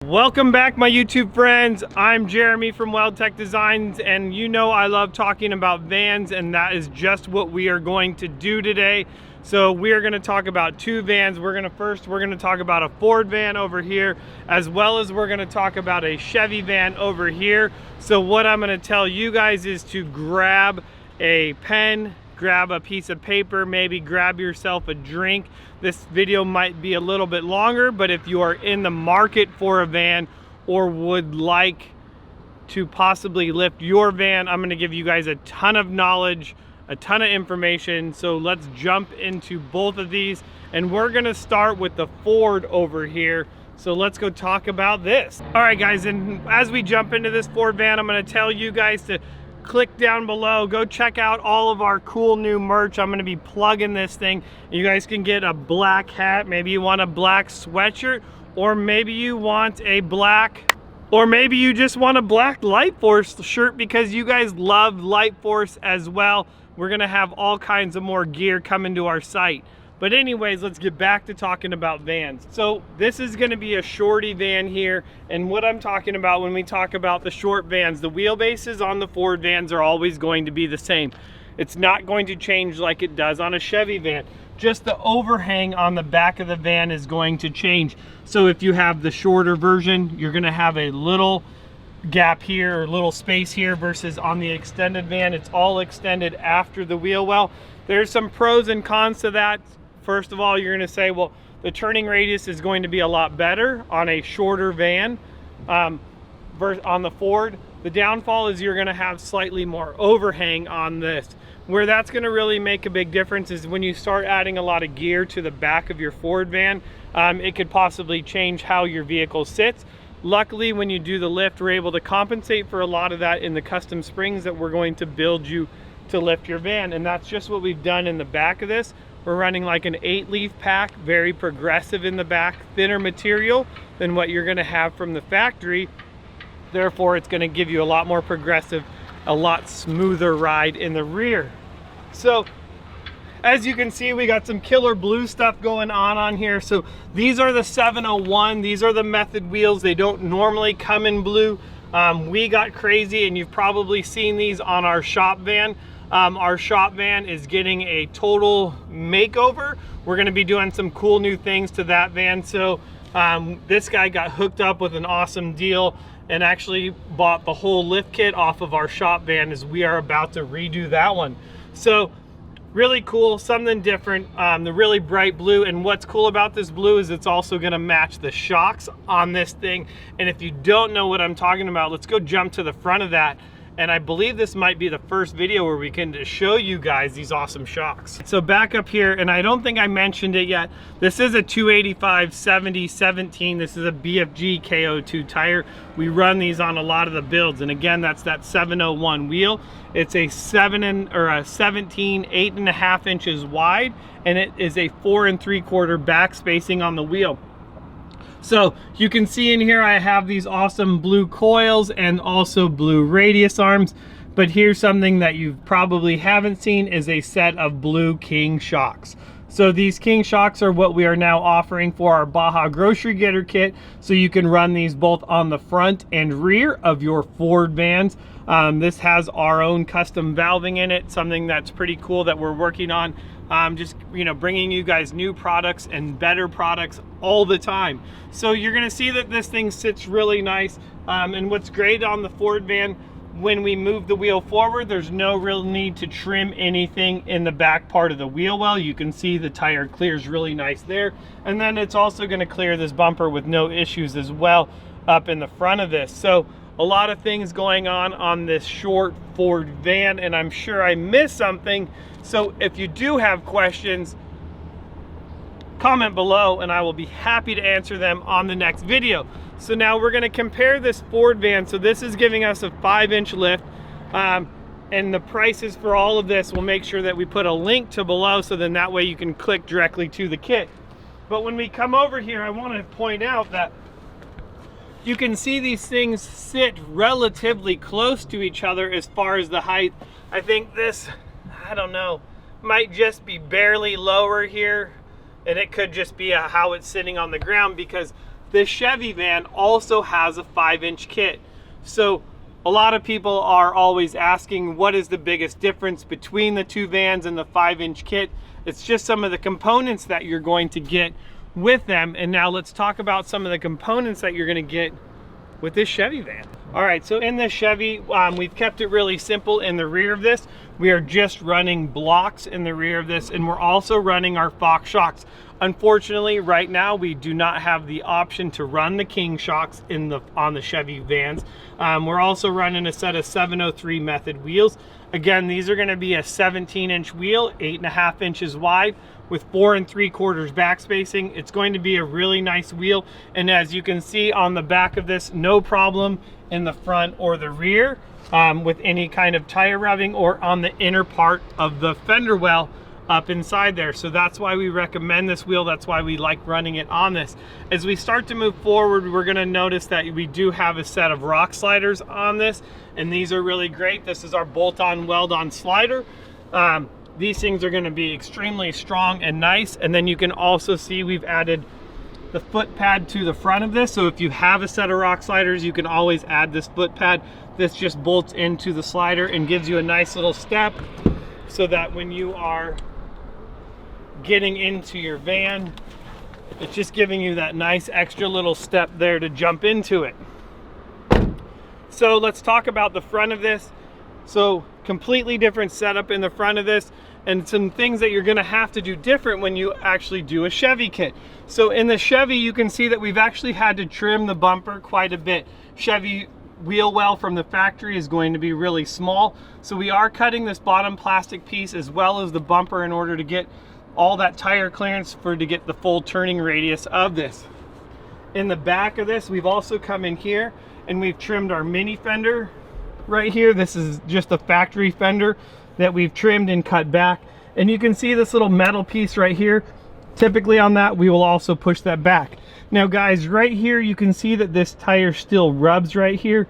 Welcome back, my YouTube friends. I'm Jeremy from WeldTec Designs, and you know I love talking about vans, and that is just what we are going to do today. So we are going to talk about two vans. We're going to talk about a Ford van over here, as well as we're going to talk about a Chevy van over here. So what I'm going to tell you guys is to grab a pen, grab a piece of paper, maybe grab yourself a drink. This video might be a little bit longer, but if you are in the market for a van or would like to possibly lift your van, I'm going to give you guys a ton of knowledge, a ton of information. So let's jump into both of these, and we're going to start with the Ford over here. So let's go talk about this. All right, guys, and as we jump into this Ford van, I'm going to tell you guys to click down below, go check out all of our cool new merch. I'm going to be plugging this thing. You guys can get a black hat, maybe you want a black sweatshirt, or maybe you want a black, or maybe you just want a black Light Force shirt because you guys love Light Force as well. We're going to have all kinds of more gear coming to our site. But anyways, let's get back to talking about vans. So this is going to be a shorty van here, and what I'm talking about when we talk about the short vans, the wheelbases on the Ford vans are always going to be the same. It's not going to change like it does on a Chevy van. Just the overhang on the back of the van is going to change. So if you have the shorter version, you're going to have a little gap here or little space here, versus on the extended van, it's all extended after the wheel well. There's some pros and cons to that. First of all, you're going to say, well, the turning radius is going to be a lot better on a shorter van on the Ford. The downfall is you're going to have slightly more overhang on this. Where that's going to really make a big difference is when you start adding a lot of gear to the back of your Ford van. It could possibly change how your vehicle sits. Luckily, when you do the lift, we're able to compensate for a lot of that in the custom springs that we're going to build you to lift your van. And that's just what we've done in the back of this. We're running like an 8-leaf pack, very progressive in the back, thinner material than what you're going to have from the factory. Therefore, it's going to give you a lot more progressive, a lot smoother ride in the rear. So as you can see, we got some killer blue stuff going on here. So these are the 701. These are the method wheels. They don't normally come in blue. We got crazy, and you've probably seen these on our shop van. Our shop van is getting a total makeover. We're going to be doing some cool new things to that van. So this guy got hooked up with an awesome deal and actually bought the whole lift kit off of our shop van, as we are about to redo that one. So really cool, something different, the really bright blue. And what's cool about this blue is it's also going to match the shocks on this thing. And if you don't know what I'm talking about, let's go jump to the front of that. And I believe this might be the first video where we can show you guys these awesome shocks. So back up here, and I don't think I mentioned it yet, this is a 285/70/17. This is a BFG KO2 tire. We run these on a lot of the builds, and again, that's that 701 wheel. It's a 17 8.5 inches wide, and it is a 4 3/4 back spacing on the wheel. So you can see in here I have these awesome blue coils and also blue radius arms. But here's something that you probably haven't seen, is a set of blue King shocks. So these King shocks are what we are now offering for our Baja Grocery Getter kit. So you can run these both on the front and rear of your Ford vans. This has our own custom valving in it, something that's pretty cool that we're working on. Just, you know, bringing you guys new products and better products all the time. So you're going to see that this thing sits really nice. And what's great on the Ford van, when we move the wheel forward, there's no real need to trim anything in the back part of the wheel well. You can see the tire clears really nice there. And then it's also going to clear this bumper with no issues as well up in the front of this. So a lot of things going on this short Ford van, and I'm sure I missed something. So if you do have questions, comment below and I will be happy to answer them on the next video. So now we're going to compare this Ford van. So this is giving us a 5-inch lift, and the prices for all of this, we'll make sure that we put a link to below, so then that way you can click directly to the kit. But when we come over here, I want to point out that you can see these things sit relatively close to each other as far as the height. I think this, I don't know, might just be barely lower here, and it could just be how it's sitting on the ground, because this Chevy van also has a 5-inch kit. So a lot of people are always asking, what is the biggest difference between the two vans and the 5-inch kit? It's just some of the components that you're going to get with them. And now let's talk about some of the components that you're going to get with this Chevy van. All right, so in this Chevy, we've kept it really simple. In the rear of this, we are just running blocks in the rear of this, and we're also running our Fox shocks. Unfortunately, right now, we do not have the option to run the King shocks on the Chevy vans. We're also running a set of 703 method wheels. Again, these are gonna be a 17-inch wheel, 8.5 inches wide, with 4 3/4 back spacing. It's going to be a really nice wheel, and as you can see on the back of this, no problem in the front or the rear with any kind of tire revving, or on the inner part of the fender well up inside there. So that's why we recommend this wheel. That's why we like running it on this. As we start to move forward, we're gonna notice that we do have a set of rock sliders on this, and these are really great. This is our bolt-on weld-on slider. These things are gonna be extremely strong and nice. And then you can also see we've added the foot pad to the front of this. So if you have a set of rock sliders, you can always add this foot pad. This just bolts into the slider and gives you a nice little step, so that when you are getting into your van, it's just giving you that nice extra little step there to jump into it. So let's talk about the front of this. So completely different setup in the front of this, and some things that you're gonna have to do different when you actually do a Chevy kit. So in the Chevy, you can see that we've actually had to trim the bumper quite a bit. Chevy wheel well from the factory is going to be really small. So we are cutting this bottom plastic piece as well as the bumper in order to get all that tire clearance to get the full turning radius of this. In the back of this, we've also come in here and we've trimmed our mini fender right here. This is just a factory fender that we've trimmed and cut back. And you can see this little metal piece right here. Typically on that, we will also push that back. Now guys, right here, you can see that this tire still rubs right here,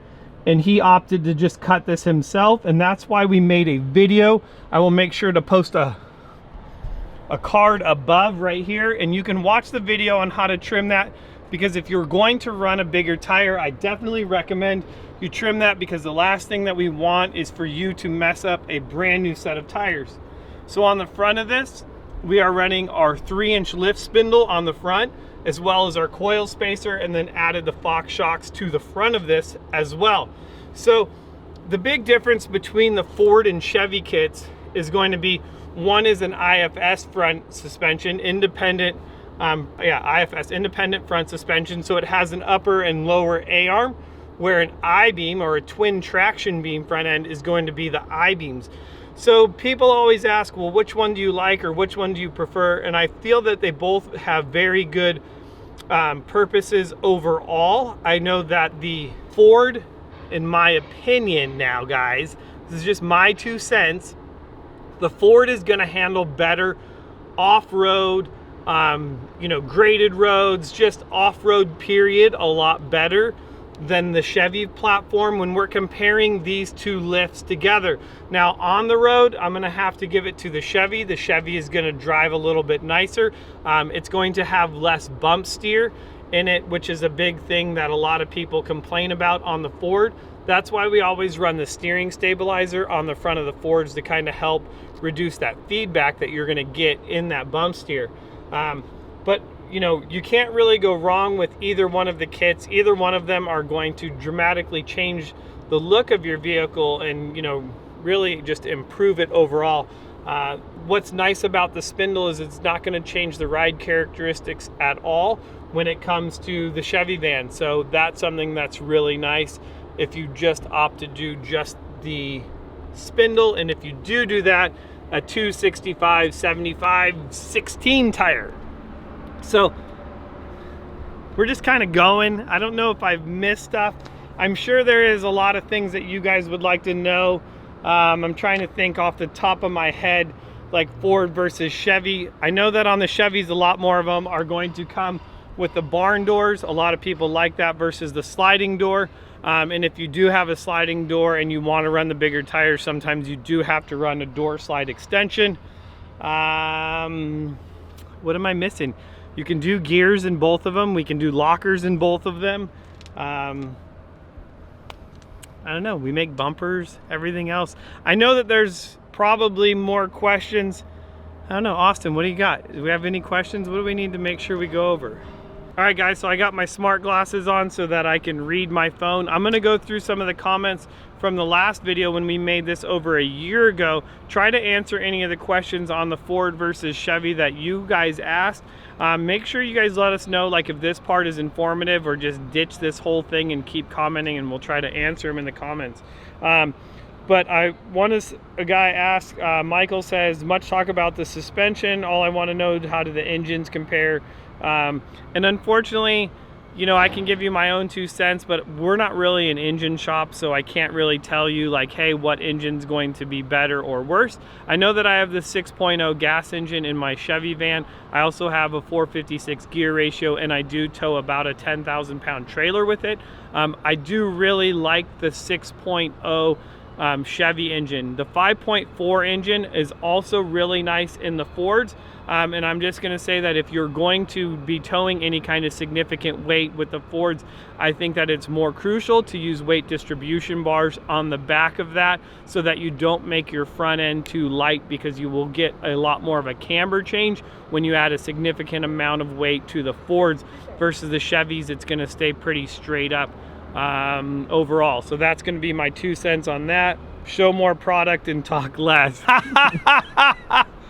and he opted to just cut this himself, and that's why we made a video. I will make sure to post a card above right here, and you can watch the video on how to trim that, because if you're going to run a bigger tire, I definitely recommend you trim that, because the last thing that we want is for you to mess up a brand new set of tires. So on the front of this, we are running our 3-inch lift spindle on the front, as well as our coil spacer, and then added the Fox shocks to the front of this as well. So the big difference between the Ford and Chevy kits is going to be, one is an IFS front suspension, independent, IFS, independent front suspension. So it has an upper and lower A-arm, where an I-beam or a twin traction beam front end is going to be the I-beams. So people always ask, well, which one do you like, or which one do you prefer? And I feel that they both have very good purposes overall. I know that the Ford, in my opinion now, guys, this is just my 2 cents, the Ford is gonna handle better off-road, graded roads, just off-road period, a lot better than the Chevy platform when we're comparing these two lifts together. Now on the road, I'm gonna have to give it to the Chevy. The Chevy is gonna drive a little bit nicer. It's going to have less bump steer in it, which is a big thing that a lot of people complain about on the Ford. That's why we always run the steering stabilizer on the front of the Fords, to kind of help reduce that feedback that you're gonna get in that bump steer. But you can't really go wrong with either one of the kits. Either one of them are going to dramatically change the look of your vehicle and, really just improve it overall. What's nice about the spindle is it's not going to change the ride characteristics at all when it comes to the Chevy van. So that's something that's really nice if you just opt to do just the spindle. And if you do that, a 265, 75, 16 tire. So we're just kind of going. I don't know if I've missed stuff. I'm sure there is a lot of things that you guys would like to know. I'm trying to think off the top of my head, like Ford versus Chevy. I know that on the Chevys, a lot more of them are going to come with the barn doors. A lot of people like that versus the sliding door. And if you do have a sliding door and you want to run the bigger tires, sometimes you do have to run a door slide extension. What am I missing? You can do gears in both of them. We can do lockers in both of them. I don't know, we make bumpers, everything else. I know that there's probably more questions. I don't know, Austin, what do you got? Do we have any questions? What do we need to make sure we go over? All right guys, so I got my smart glasses on so that I can read my phone. I'm gonna go through some of the comments from the last video when we made this over a year ago. Try to answer any of the questions on the Ford versus Chevy that you guys asked. Make sure you guys let us know like if this part is informative, or just ditch this whole thing and keep commenting and we'll try to answer them in the comments. But a guy asked, Michael says, much talk about the suspension. All I want to know, how do the engines compare? And unfortunately, you know, I can give you my own 2 cents, but we're not really an engine shop, so I can't really tell you like, hey, what engine's going to be better or worse. I know that I have the 6.0 gas engine in my Chevy van. I also have a 456 gear ratio, and I do tow about a 10,000 pound trailer with it. I do really like the 6.0 Chevy engine. The 5.4 engine is also really nice in the Fords. And I'm just going to say that if you're going to be towing any kind of significant weight with the Fords, I think that it's more crucial to use weight distribution bars on the back of that, so that you don't make your front end too light, because you will get a lot more of a camber change when you add a significant amount of weight to the Fords versus the Chevys. It's going to stay pretty straight up overall. So that's going to be my 2 cents on that. Show more product and talk less.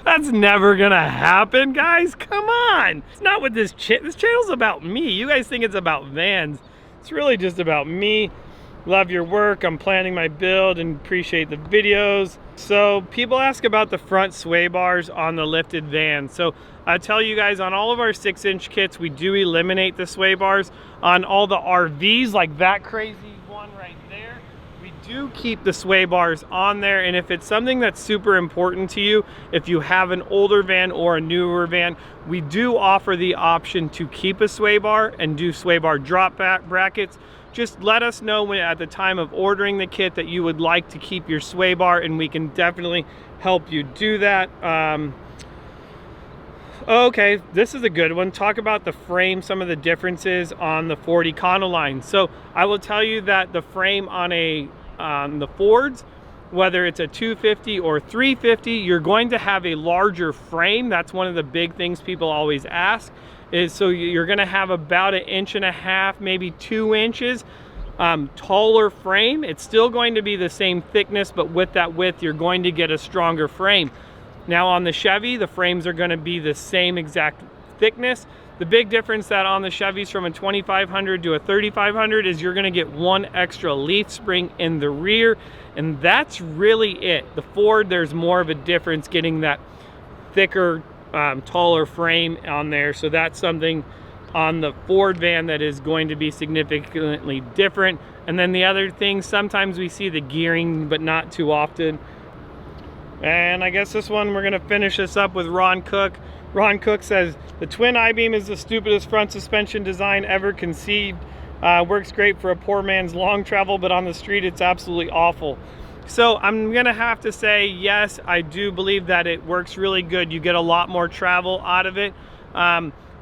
That's never gonna happen, guys. Come on. It's not what this channel's about me. You guys think it's about vans. It's really just about me. Love your work. I'm planning my build and appreciate the videos. So people ask about the front sway bars on the lifted van. So I tell you guys, on all of our 6-inch kits, we do eliminate the sway bars. On all the RVs, like that crazy one right there, we do keep the sway bars on there. And if it's something that's super important to you, if you have an older van or a newer van, we do offer the option to keep a sway bar and do sway bar drop brackets. Just let us know when, at the time of ordering the kit, that you would like to keep your sway bar, and we can definitely help you do that. Okay, this is a good one. Talk about the frame, some of the differences on the Ford Econoline. So I will tell you that the frame on the Fords, whether it's a 250 or 350, you're going to have a larger frame. That's one of the big things people always ask, is so you're going to have about 1.5 inches, maybe 2 inches taller frame. It's still going to be the same thickness, but with that width, you're going to get a stronger frame. Now on the Chevy, the frames are going to be the same exact thickness. The big difference that on the Chevys from a 2500 to a 3500 is you're going to get 1 extra leaf spring in the rear, and that's really it. The Ford, there's more of a difference getting that thicker, taller frame on there. So that's something on the Ford van that is going to be significantly different. And then the other thing, sometimes we see the gearing, but not too often. And I guess this one, we're gonna finish this up with Ron Cook. Ron Cook says, the twin I-beam is the stupidest front suspension design ever conceived. Works great for a poor man's long travel, but on the street it's absolutely awful. So I'm gonna have to say, yes, I do believe that it works really good. You get a lot more travel out of it,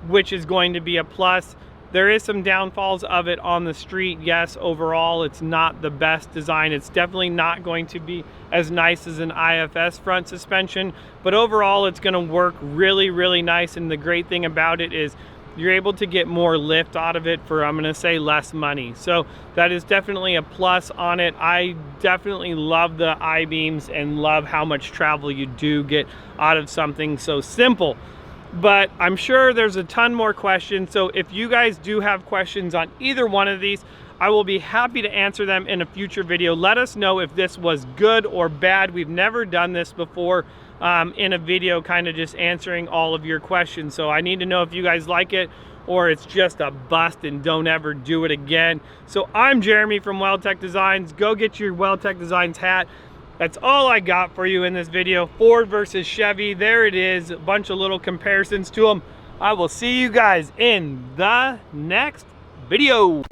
which is going to be a plus. There is some downfalls of it on the street. Yes, overall, it's not the best design. It's definitely not going to be as nice as an IFS front suspension, but overall, it's gonna work really, really nice. And the great thing about it is you're able to get more lift out of it for, I'm gonna say, less money. So that is definitely a plus on it. I definitely love the I-beams and love how much travel you do get out of something so simple. But I'm sure there's a ton more questions. So if you guys do have questions on either one of these, I will be happy to answer them in a future video. Let us know if this was good or bad. We've never done this before in a video, kind of just answering all of your questions. So I need to know if you guys like it or it's just a bust and don't ever do it again. So I'm Jeremy from WeldTec Designs. Go get your WeldTec Designs hat. That's all I got for you in this video. Ford versus Chevy, there it is. A bunch of little comparisons to them. I will see you guys in the next video.